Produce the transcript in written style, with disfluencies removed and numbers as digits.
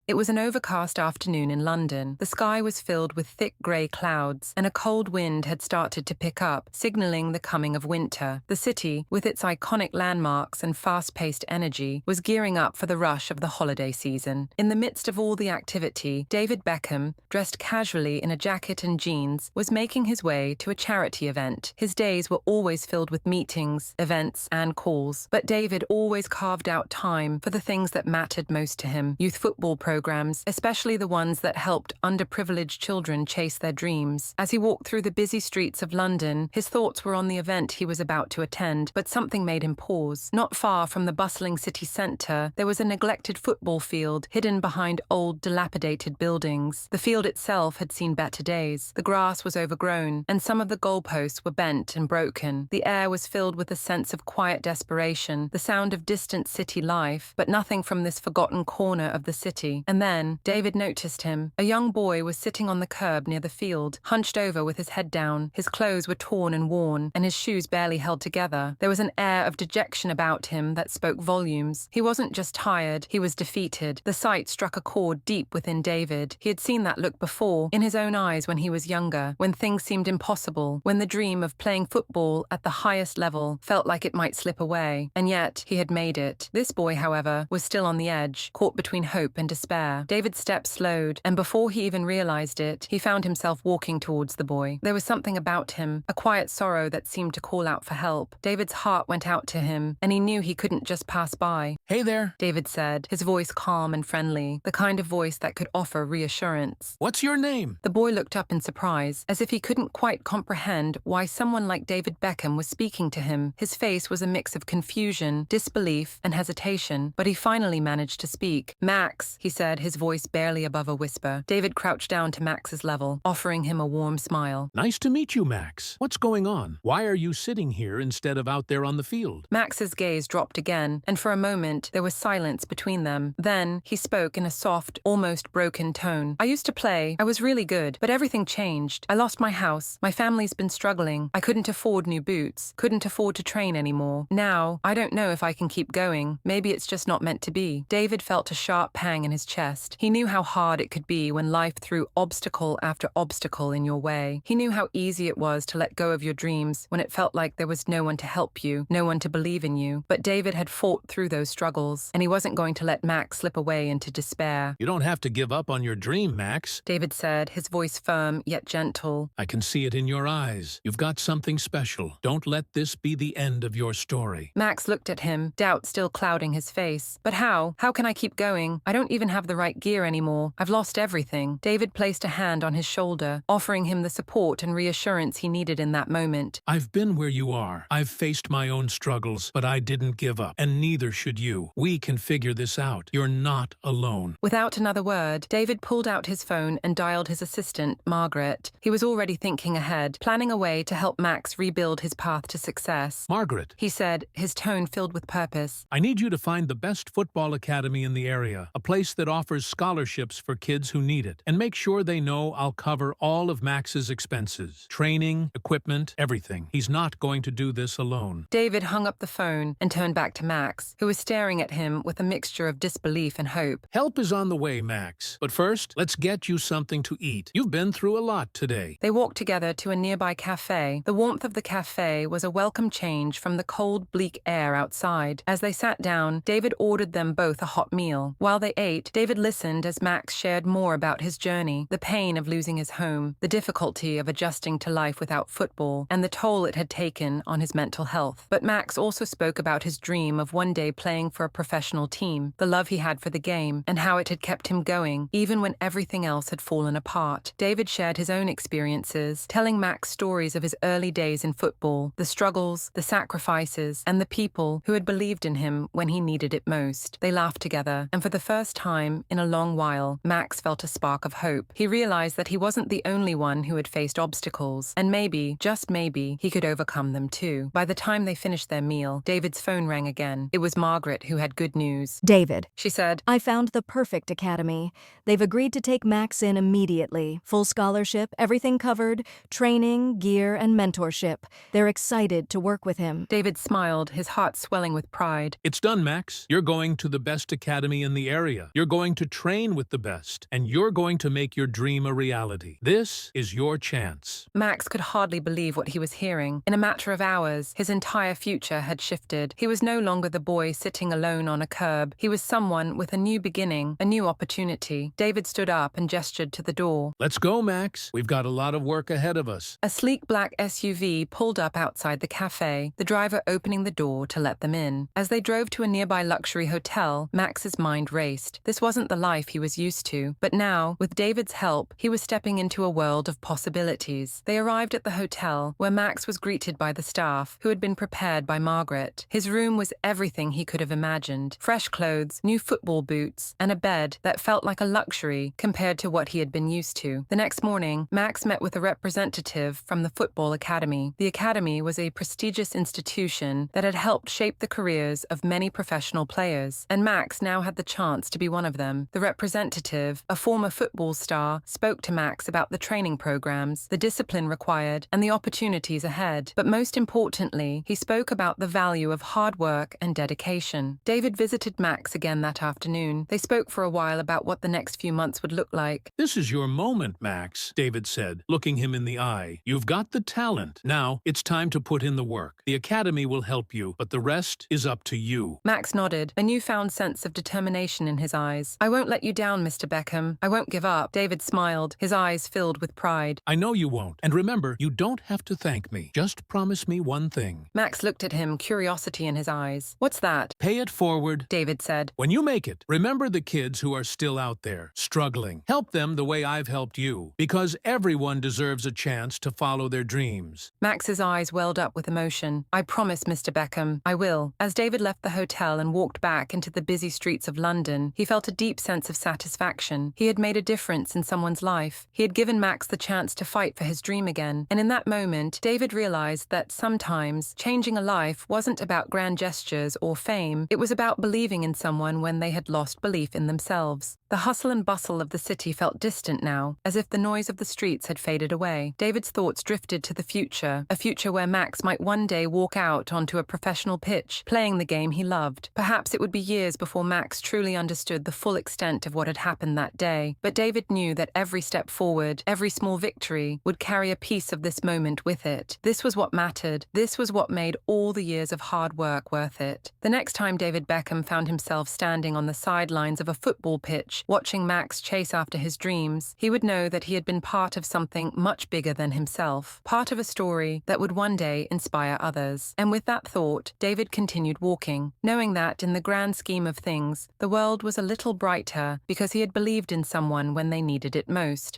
It was an overcast afternoon in London. The sky was filled with thick grey clouds, and a cold wind had started to pick up, signalling the coming of winter. The city, with its iconic landmarks and fast-paced energy, was gearing up for the rush of the holiday season. In the midst of all the activity, David Beckham, dressed casually in a jacket and jeans, was making his way to a charity event. His days were always filled with meetings, events, and calls, but David always carved out time for the things that mattered most to him: youth football programs, especially the ones that helped underprivileged children chase their dreams. As he walked through the busy streets of London, his thoughts were on the event he was about to attend, but something made him pause. Not far from the bustling city centre, there was a neglected football field hidden behind old, dilapidated buildings. The field itself had seen better days. The grass was overgrown, and some of the goalposts were bent and broken. The air was filled with a sense of quiet desperation, the sound of distant city life, but nothing from this forgotten corner of the city. And then, David noticed him. A young boy was sitting on the curb near the field, hunched over with his head down. His clothes were torn and worn, and his shoes barely held together. There was an air of dejection about him that spoke volumes. He wasn't just tired, he was defeated. The sight struck a chord deep within David. He had seen that look before, in his own eyes when he was younger, when things seemed impossible, when the dream of playing football at the highest level felt like it might slip away. And yet, he had made it. This boy, however, was still on the edge, caught between hope and despair. David's steps slowed, and before he even realized it, he found himself walking towards the boy. There was something about him, a quiet sorrow that seemed to call out for help. David's heart went out to him, and he knew he couldn't just pass by. "Hey there," David said, his voice calm and friendly, the kind of voice that could offer reassurance. "What's your name?" The boy looked up in surprise, as if he couldn't quite comprehend why someone like David Beckham was speaking to him. His face was a mix of confusion, disbelief, and hesitation, but he finally managed to speak. "Max," he said, his voice barely above a whisper. David crouched down to Max's level, offering him a warm smile. "Nice to meet you, Max. What's going on? Why are you sitting here instead of out there on the field?" Max's gaze dropped again, and for a moment there was silence between them. Then he spoke in a soft, almost broken tone. "I used to play. I was really good, but everything changed. I lost my house. My family's been struggling. I couldn't afford new boots, couldn't afford to train anymore. Now, I don't know if I can keep going. Maybe it's just not meant to be." David felt a sharp pang in his chest. He knew how hard it could be when life threw obstacle after obstacle in your way. He knew how easy it was to let go of your dreams when it felt like there was no one to help you, no one to believe in you. But David had fought through those struggles, and he wasn't going to let Max slip away into despair. "You don't have to give up on your dream, Max," David said, his voice firm yet gentle. "I can see it in your eyes. You've got something special. Don't let this be the end of your story." Max looked at him, doubt still clouding his face. "But how? How can I keep going? I don't even have the right gear anymore. I've lost everything." David placed a hand on his shoulder, offering him the support and reassurance he needed in that moment. "I've been where you are. I've faced my own struggles, but I didn't give up, and neither should you. We can figure this out. You're not alone." Without another word, David pulled out his phone and dialed his assistant, Margaret. He was already thinking ahead, planning a way to help Max rebuild his path to success. "Margaret," he said, his tone filled with purpose. "I need you to find the best football academy in the area, a place that offers scholarships for kids who need it, and make sure they know I'll cover all of Max's expenses. Training, equipment, everything. He's not going to do this alone." David hung up the phone and turned back to Max, who was staring at him with a mixture of disbelief and hope. "Help is on the way, Max. But first, let's get you something to eat. You've been through a lot today." They walked together to a nearby cafe. The warmth of the cafe was a welcome change from the cold, bleak air outside. As they sat down, David ordered them both a hot meal. While they ate, David listened as Max shared more about his journey, the pain of losing his home, the difficulty of adjusting to life without football, and the toll it had taken on his mental health. But Max also spoke about his dream of one day playing for a professional team, the love he had for the game, and how it had kept him going, even when everything else had fallen apart. David shared his own experiences, telling Max stories of his early days in football, the struggles, the sacrifices, and the people who had believed in him when he needed it most. They laughed together, and for the first time in a long while, Max felt a spark of hope. He realized that he wasn't the only one who had faced obstacles, and maybe, just maybe, he could overcome them too. By the time they finished their meal, David's phone rang again. It was Margaret who had good news. "David," she said, "I found the perfect academy. They've agreed to take Max in immediately. Full scholarship, everything covered, training, gear, and mentorship. They're excited to work with him." David smiled, his heart swelling with pride. "It's done, Max. You're going to the best academy in the area. You're going to train with the best, and you're going to make your dream a reality. This is your chance. Max could hardly believe what he was hearing. In a matter of hours, his entire future had shifted. He was no longer the boy sitting alone on a curb. He was someone with a new beginning, a new opportunity. David stood up and gestured to the door. Let's go, Max. We've got a lot of work ahead of us. A sleek black SUV pulled up outside the cafe, the driver opening the door to let them in. As they drove to a nearby luxury hotel, Max's mind raced. This wasn't the life he was used to, but now, with David's help, he was stepping into a world of possibilities. They arrived at the hotel, where Max was greeted by the staff, who had been prepared by Margaret. His room was everything he could have imagined. Fresh clothes, new football boots, and a bed that felt like a luxury compared to what he had been used to. The next morning, Max met with a representative from the football academy. The academy was a prestigious institution that had helped shape the careers of many professional players, and Max now had the chance to be one of them. The representative, a former football star, spoke to Max about the training programs, the discipline required, and the opportunities ahead. But most importantly, he spoke about the value of hard work and dedication. David visited Max again that afternoon. They spoke for a while about what the next few months would look like. This is your moment, Max, David said, looking him in the eye. You've got the talent. Now, it's time to put in the work. The academy will help you, but the rest is up to you. Max nodded, a newfound sense of determination in his eyes. I won't let you down, Mr. Beckham. I won't give up. David smiled, his eyes filled with pride. I know you won't. And remember, you don't have to thank me. Just promise me one thing. Max looked at him, curiosity in his eyes. What's that? Pay it forward, David said. When you make it, remember the kids who are still out there, struggling. Help them the way I've helped you, because everyone deserves a chance to follow their dreams. Max's eyes welled up with emotion. I promise, Mr. Beckham, I will. As David left the hotel and walked back into the busy streets of London, he felt a deep sense of satisfaction. He had made a difference in someone's life. He had given Max the chance to fight for his dream again. And in that moment, David realized that sometimes changing a life wasn't about grand gestures or fame. It was about believing in someone when they had lost belief in themselves. The hustle and bustle of the city felt distant now, as if the noise of the streets had faded away. David's thoughts drifted to the future, a future where Max might one day walk out onto a professional pitch, playing the game he loved. Perhaps it would be years before Max truly understood the full extent of what had happened that day, but David knew that every step forward, every small victory, would carry a piece of this moment with it. This was what mattered. This was what made all the years of hard work worth it. The next time David Beckham found himself standing on the sidelines of a football pitch, watching Max chase after his dreams, he would know that he had been part of something much bigger than himself, part of a story that would one day inspire others. And with that thought, David continued walking, knowing that in the grand scheme of things, the world was a little brighter because he had believed in someone when they needed it most.